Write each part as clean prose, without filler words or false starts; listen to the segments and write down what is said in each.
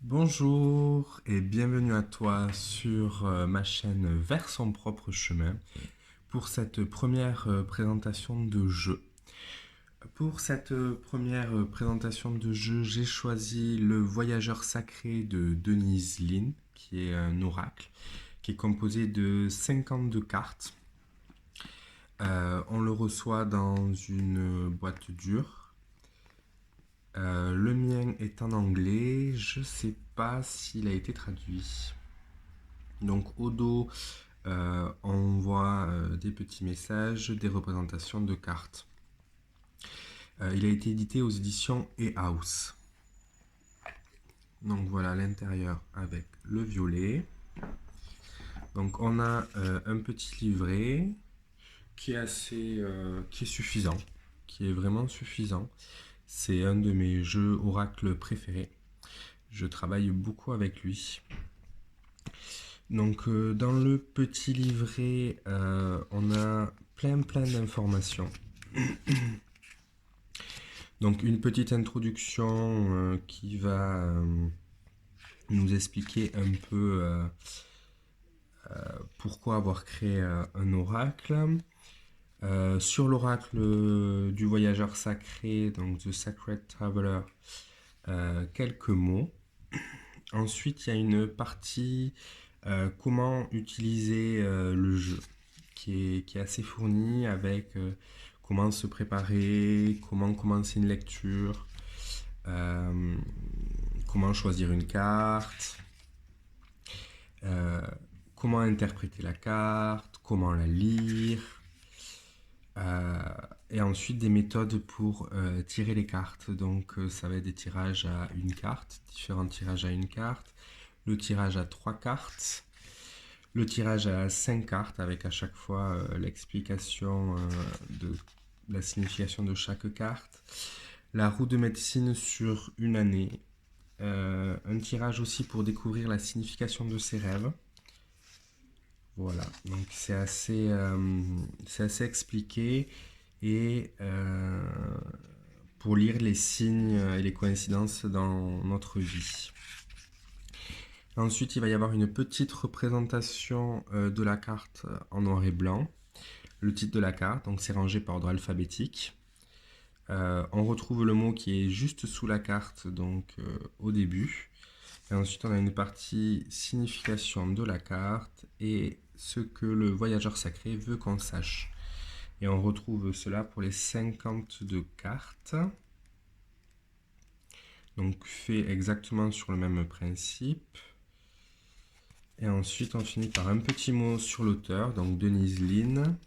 Bonjour et bienvenue à toi sur ma chaîne Vers son propre chemin pour cette première présentation de jeu. Pour cette première présentation de jeu, j'ai choisi le Voyageur sacré de Denise Lin, qui est un oracle, qui est composé de 52 cartes. On le reçoit dans une boîte dure. Le mien est en anglais, je sais pas s'il a été traduit. Donc au dos, on voit des petits messages, des représentations de cartes. Il a été édité aux éditions E-House. Donc voilà l'intérieur avec le violet. Donc on a un petit livret qui est suffisant, qui est vraiment suffisant. C'est un de mes jeux oracles préférés. Je travaille beaucoup avec lui. Donc dans le petit livret, on a plein d'informations. Donc une petite introduction qui va nous expliquer un peu pourquoi avoir créé un oracle. Sur l'oracle du voyageur sacré, donc The Sacred Traveler, quelques mots. Ensuite, il y a une partie comment utiliser le jeu qui est assez fournie avec comment se préparer, comment commencer une lecture, euh, comment choisir une carte, euh, comment interpréter la carte, comment la lire, euh, et ensuite des méthodes pour tirer les cartes. Donc ça va être des tirages à une carte, différents tirages à une carte, le tirage à 3 cartes, le tirage à 5 cartes avec à chaque fois l'explication de la signification de chaque carte, la roue de médecine sur une année, un tirage aussi pour découvrir la signification de ses rêves. Voilà, donc c'est assez expliqué et pour lire les signes et les coïncidences dans notre vie. Ensuite, il va y avoir une petite représentation de la carte en noir et blanc. Le titre de la carte, donc c'est rangé par ordre alphabétique. On retrouve le mot qui est juste sous la carte, donc au début. Et ensuite, on a une partie signification de la carte et ce que le voyageur sacré veut qu'on sache. Et on retrouve cela pour les 52 cartes. Donc fait exactement sur le même principe. Et ensuite, on finit par un petit mot sur l'auteur, donc Denise Lin.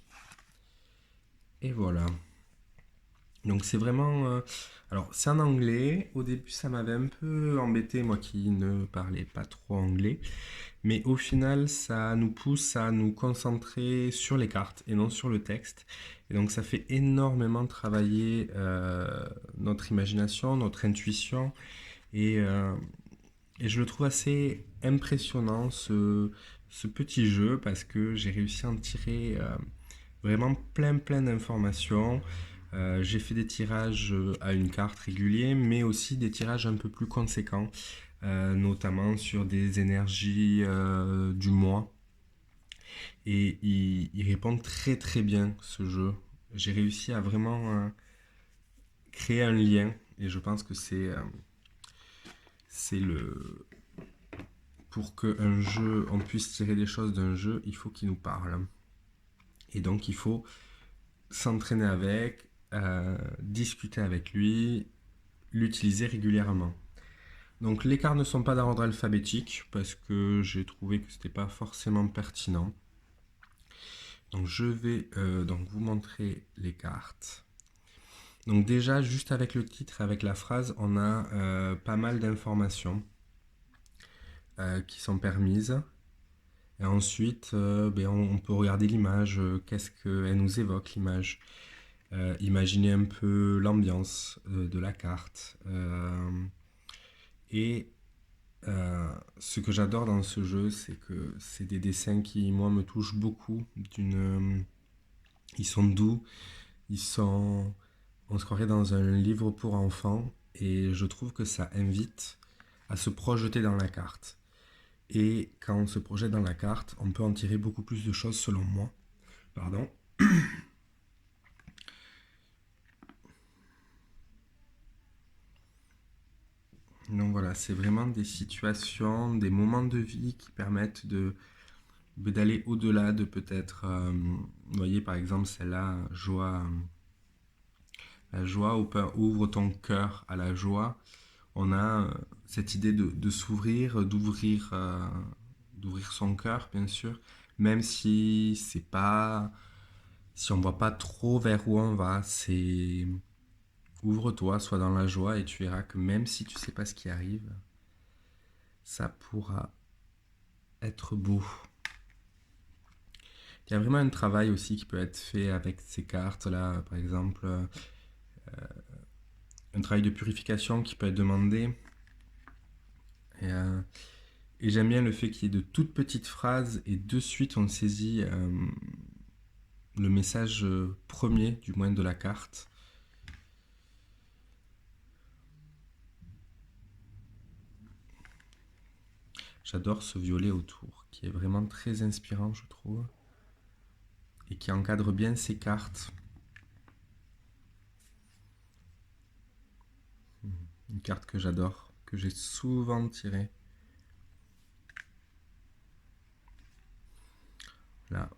Et voilà. Donc c'est vraiment... alors c'est en anglais. Au début, ça m'avait un peu embêté, moi qui ne parlais pas trop anglais. Mais au final, ça nous pousse à nous concentrer sur les cartes et non sur le texte. Et donc ça fait énormément travailler notre imagination, notre intuition. Et, euh, et je le trouve assez impressionnant, ce petit jeu, parce que j'ai réussi à en tirer vraiment plein d'informations. J'ai fait des tirages à une carte réguliers, mais aussi des tirages un peu plus conséquents, notamment sur des énergies du mois. Et il répond très bien ce jeu. J'ai réussi à vraiment créer un lien, et je pense que c'est le pour qu'un jeu, on puisse tirer des choses d'un jeu, il faut qu'il nous parle. Et donc il faut s'entraîner avec, discuter avec lui, l'utiliser régulièrement. Donc les cartes ne sont pas d'ordre alphabétique parce que j'ai trouvé que c'était pas forcément pertinent. Donc je vais donc vous montrer les cartes. Donc déjà juste avec le titre, avec la phrase, on a pas mal d'informations qui sont permises. Et ensuite, on peut regarder l'image, qu'est-ce qu'elle nous évoque l'image. Imaginer un peu l'ambiance de la carte. Et ce que j'adore dans ce jeu, c'est que c'est des dessins qui, moi, me touchent beaucoup. Ils sont doux, ils sont... On se croirait dans un livre pour enfants, et je trouve que ça invite à se projeter dans la carte. Et quand on se projette dans la carte, on peut en tirer beaucoup plus de choses selon moi. Pardon. Donc voilà, c'est vraiment des situations, des moments de vie qui permettent d'aller au-delà de peut-être, vous voyez par exemple celle-là, joie, la joie, ouvre ton cœur à la joie. On a cette idée de s'ouvrir, d'ouvrir son cœur, bien sûr, même si c'est pas, si on voit pas trop vers où on va, c'est ouvre-toi, sois dans la joie et tu verras que même si tu sais pas ce qui arrive, ça pourra être beau. Il y a vraiment un travail aussi qui peut être fait avec ces cartes-là, par exemple, un travail de purification qui peut être demandé. Et, euh, et j'aime bien le fait qu'il y ait de toutes petites phrases et de suite on saisit le message premier, du moins de la carte. J'adore ce violet autour, qui est vraiment très inspirant, je trouve, et qui encadre bien ces cartes. Une carte que j'adore, que j'ai souvent tirée. Là,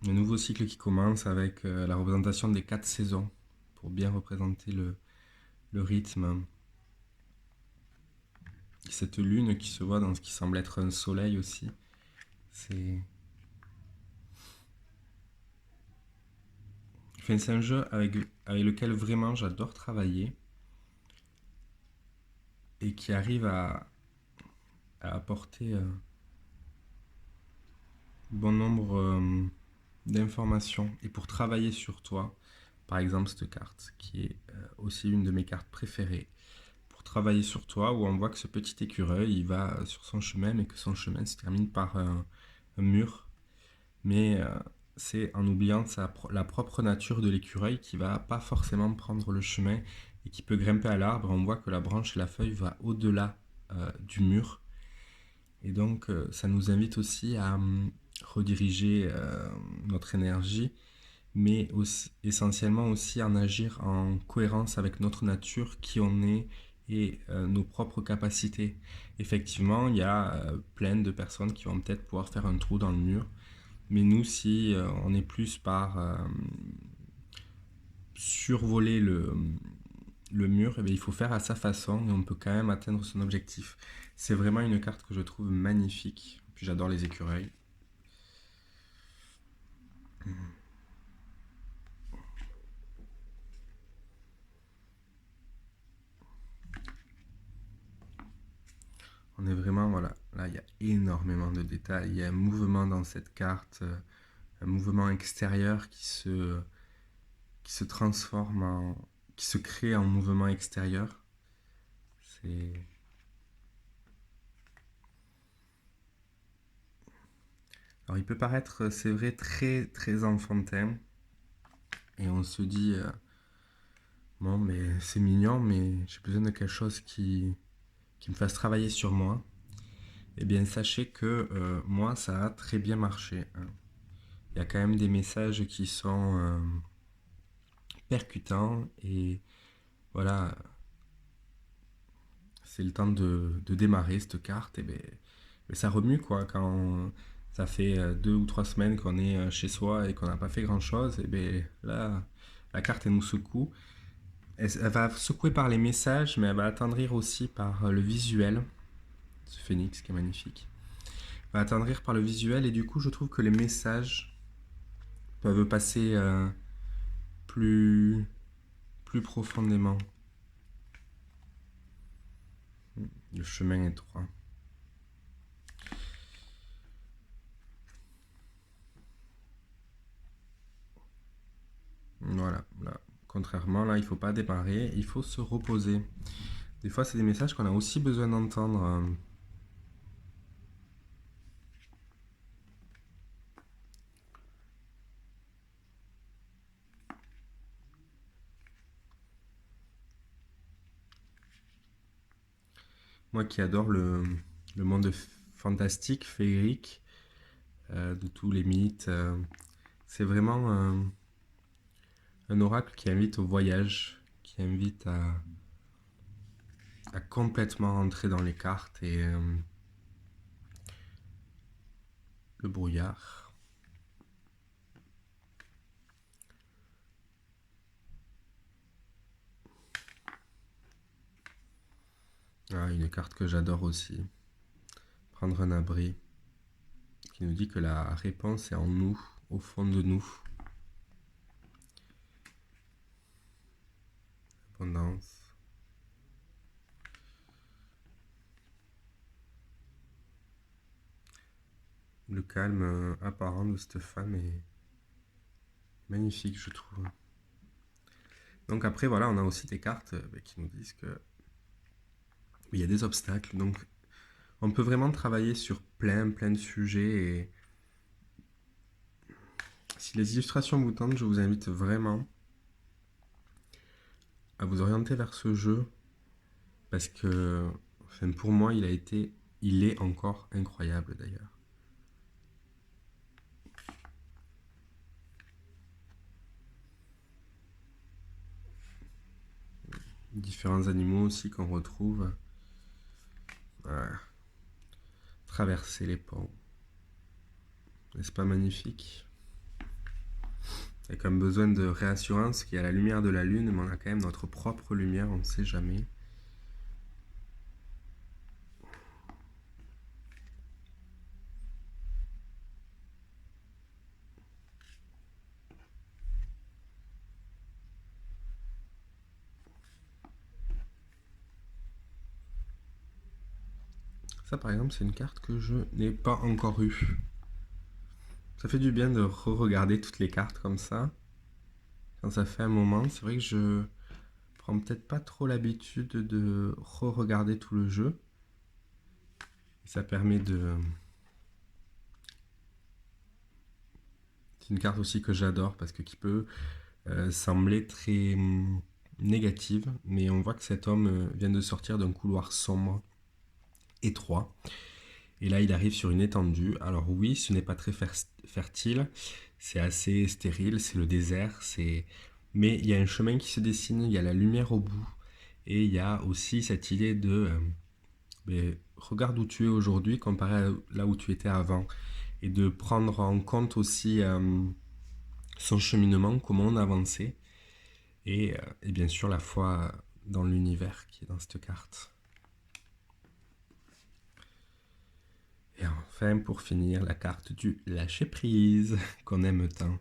le nouveau cycle qui commence avec la représentation des 4 saisons, pour bien représenter le rythme. Et cette lune qui se voit dans ce qui semble être un soleil aussi, c'est... Enfin, c'est un jeu avec lequel vraiment j'adore travailler et qui arrive à apporter bon nombre d'informations. Et pour travailler sur toi, par exemple cette carte, qui est aussi une de mes cartes préférées, pour travailler sur toi, où on voit que ce petit écureuil, il va sur son chemin, mais que son chemin se termine par un mur. Mais c'est en oubliant la propre nature de l'écureuil qui va pas forcément prendre le chemin et qui peut grimper à l'arbre. On voit que la branche et la feuille va au-delà du mur. Et donc ça nous invite aussi à rediriger notre énergie, mais aussi, essentiellement aussi en agir en cohérence avec notre nature, qui on est et nos propres capacités. Effectivement, il y a plein de personnes qui vont peut-être pouvoir faire un trou dans le mur, mais nous, si on est plus par survoler le mur, eh bien, il faut faire à sa façon et on peut quand même atteindre son objectif. C'est vraiment une carte que je trouve magnifique. Puis j'adore les écureuils. On est vraiment, voilà, là il y a énormément de détails. Il y a un mouvement dans cette carte, un mouvement extérieur qui se transforme qui se crée en mouvement extérieur. C'est... Alors il peut paraître, c'est vrai, très très enfantin. Et on se dit, bon, mais c'est mignon, mais j'ai besoin de quelque chose qui me fasse travailler sur moi. Eh bien, sachez que moi, ça a très bien marché, hein. Il y a quand même des messages qui sont percutants et voilà, c'est le temps de démarrer cette carte. Et bien, mais ça remue quoi quand ça fait 2 ou 3 semaines qu'on est chez soi et qu'on n'a pas fait grand chose. Et bien là, la carte elle nous secoue. Elle va secouer par les messages, mais elle va attendrir aussi par le visuel. Ce phénix qui est magnifique. Elle va attendrir par le visuel et du coup, je trouve que les messages peuvent passer plus, plus profondément. Le chemin étroit. Voilà, là. Contrairement, là, il ne faut pas démarrer, il faut se reposer. Des fois, c'est des messages qu'on a aussi besoin d'entendre. Moi qui adore le monde fantastique, féerique, de tous les mythes, c'est vraiment un oracle qui invite au voyage, qui invite à complètement entrer dans les cartes et le brouillard. Ah, une carte que j'adore aussi. Prendre un abri, qui nous dit que la réponse est en nous, au fond de nous. Abondance. Le calme apparent de cette femme est magnifique, je trouve. Donc après, voilà, on a aussi des cartes qui nous disent que il y a des obstacles. Donc on peut vraiment travailler sur plein de sujets. Et si les illustrations vous tentent, je vous invite vraiment à vous orienter vers ce jeu. Parce que, enfin, pour moi, il est encore incroyable d'ailleurs. Différents animaux aussi qu'on retrouve. Traverser les ponts. N'est-ce pas magnifique? Avec un besoin de réassurance qui est à la lumière de la lune, mais on a quand même notre propre lumière, on ne sait jamais. Ça par exemple c'est une carte que je n'ai pas encore eue. Ça fait du bien de re-regarder toutes les cartes comme ça. Quand ça fait un moment, c'est vrai que je prends peut-être pas trop l'habitude de re-regarder tout le jeu. Et ça permet de... C'est une carte aussi que j'adore parce que qui peut sembler très négative, mais on voit que cet homme vient de sortir d'un couloir sombre, étroit. Et là, il arrive sur une étendue. Alors oui, ce n'est pas très fertile, c'est assez stérile, c'est le désert, mais il y a un chemin qui se dessine, il y a la lumière au bout, et il y a aussi cette idée de regarde où tu es aujourd'hui comparé à là où tu étais avant, et de prendre en compte aussi son cheminement, comment on avançait, et bien sûr la foi dans l'univers qui est dans cette carte. Et enfin, pour finir, la carte du lâcher-prise, qu'on aime tant.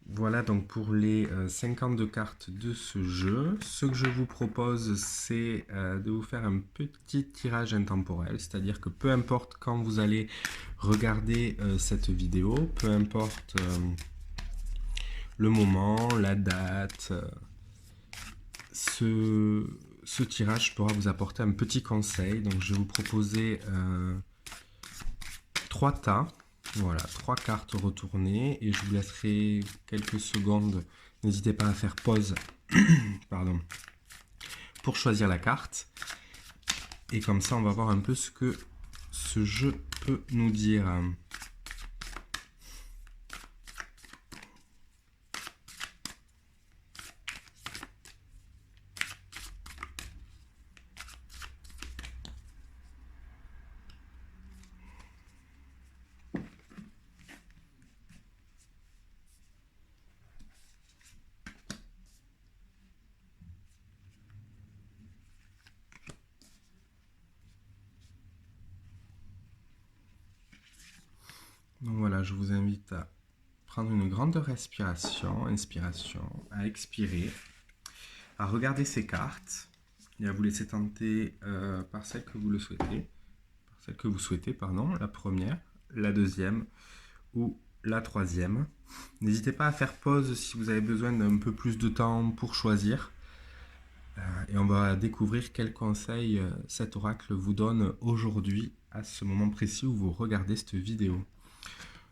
Voilà donc pour les 52 cartes de ce jeu. Ce que je vous propose, c'est de vous faire un petit tirage intemporel, c'est-à-dire que peu importe quand vous allez regarder cette vidéo, peu importe le moment, la date, ce tirage pourra vous apporter un petit conseil. Donc je vais vous proposer 3 tas. Voilà, 3 cartes retournées et je vous laisserai quelques secondes. N'hésitez pas à faire pause pardon, pour choisir la carte. Et comme ça, on va voir un peu ce que ce jeu peut nous dire. Donc voilà, je vous invite à prendre une grande respiration, inspiration, à expirer, à regarder ces cartes et à vous laisser tenter par celle que vous le souhaitez, par celle que vous souhaitez, pardon, la première, la deuxième ou la troisième. N'hésitez pas à faire pause si vous avez besoin d'un peu plus de temps pour choisir. Et on va découvrir quels conseils cet oracle vous donne aujourd'hui à ce moment précis où vous regardez cette vidéo.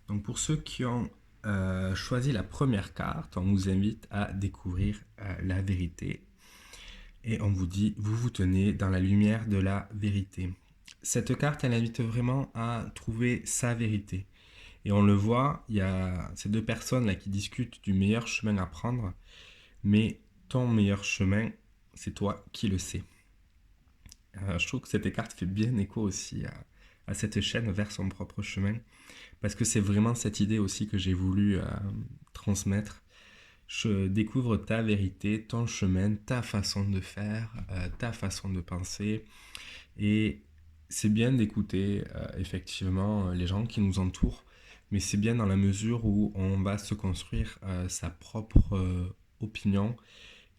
Donc pour ceux qui ont choisi la première carte, on vous invite à découvrir la vérité Et on vous dit, vous vous tenez dans la lumière de la vérité. Cette carte, elle invite vraiment à trouver sa vérité. Et on le voit, il y a ces deux personnes là qui discutent du meilleur chemin à prendre, mais ton meilleur chemin, c'est toi qui le sais. Je trouve que cette carte fait bien écho aussi à cette chaîne vers son propre chemin, parce que c'est vraiment cette idée aussi que j'ai voulu transmettre. Je découvre ta vérité, ton chemin, ta façon de faire, ta façon de penser. Et c'est bien d'écouter effectivement les gens qui nous entourent, mais c'est bien dans la mesure où on va se construire sa propre opinion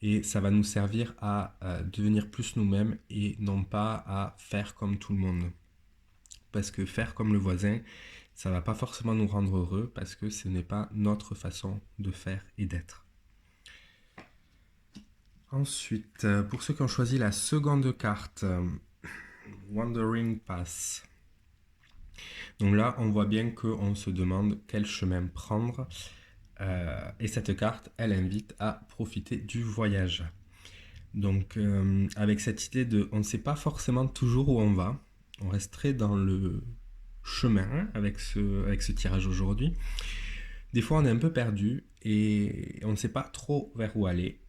et ça va nous servir à devenir plus nous-mêmes et non pas à faire comme tout le monde. Parce que faire comme le voisin, ça va pas forcément nous rendre heureux parce que ce n'est pas notre façon de faire et d'être. Ensuite, pour ceux qui ont choisi la seconde carte, Wandering Path. Donc là, on voit bien qu'on se demande quel chemin prendre. Et cette carte, elle invite à profiter du voyage. Donc, avec cette idée de on ne sait pas forcément toujours où on va, on resterait dans le chemin avec ce tirage aujourd'hui. Des fois, on est un peu perdu et on ne sait pas trop vers où aller.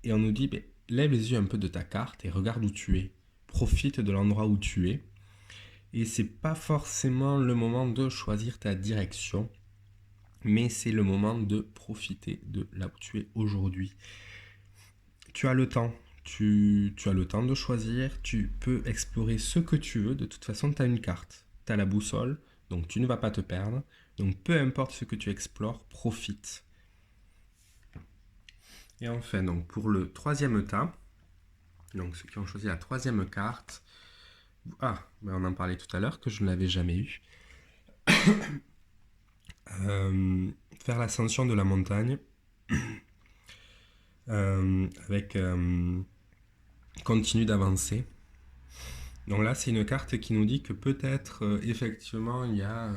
Et on nous dit, ben, lève les yeux un peu de ta carte et regarde où tu es. Profite de l'endroit où tu es. Et c'est pas forcément le moment de choisir ta direction, mais c'est le moment de profiter de là où tu es aujourd'hui. Tu as le temps. Tu as le temps de choisir, tu peux explorer ce que tu veux. De toute façon, tu as une carte, tu as la boussole, donc tu ne vas pas te perdre. Donc peu importe ce que tu explores, profite. Et enfin, donc pour le troisième tas, donc ceux qui ont choisi la troisième carte, ben on en parlait tout à l'heure que je ne l'avais jamais eu. Faire l'ascension de la montagne avec continue d'avancer. Donc là, c'est une carte qui nous dit que peut-être effectivement il y a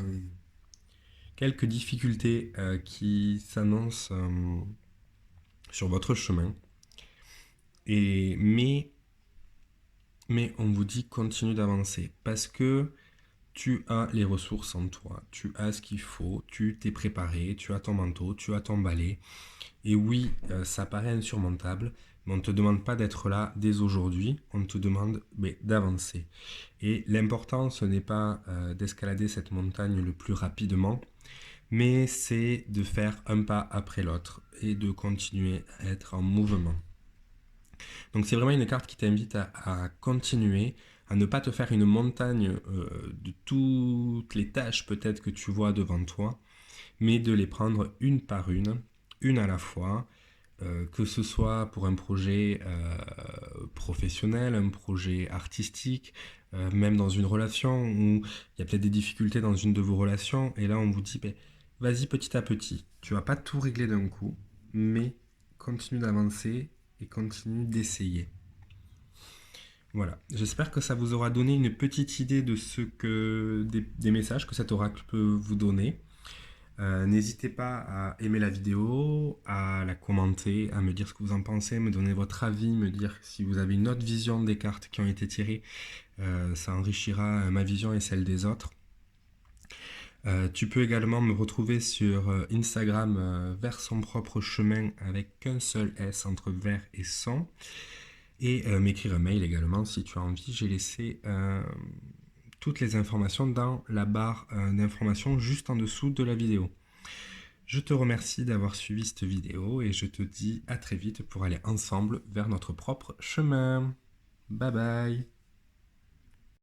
quelques difficultés qui s'annoncent sur votre chemin. Mais on vous dit continue d'avancer parce que tu as les ressources en toi, tu as ce qu'il faut, tu t'es préparé, tu as ton manteau, tu as ton balai. Et oui, ça paraît insurmontable, mais on ne te demande pas d'être là dès aujourd'hui, on te demande d'avancer. Et l'important, ce n'est pas d'escalader cette montagne le plus rapidement, mais c'est de faire un pas après l'autre et de continuer à être en mouvement. Donc c'est vraiment une carte qui t'invite à continuer, à ne pas te faire une montagne de toutes les tâches peut-être que tu vois devant toi, mais de les prendre une par une à la fois, que ce soit pour un projet professionnel, un projet artistique, même dans une relation où il y a peut-être des difficultés dans une de vos relations, et là on vous dit, vas-y petit à petit, tu vas pas tout régler d'un coup, mais continue d'avancer et continue d'essayer. Voilà, j'espère que ça vous aura donné une petite idée de ce que des messages que cet oracle peut vous donner. N'hésitez pas à aimer la vidéo, à la commenter, à me dire ce que vous en pensez, me donner votre avis, me dire si vous avez une autre vision des cartes qui ont été tirées. Ça enrichira ma vision et celle des autres. Tu peux également me retrouver sur Instagram vers son propre chemin avec qu'un seul S entre vers et son. Et m'écrire un mail également si tu as envie. J'ai laissé toutes les informations dans la barre d'informations juste en dessous de la vidéo. Je te remercie d'avoir suivi cette vidéo et je te dis à très vite pour aller ensemble vers notre propre chemin. Bye bye.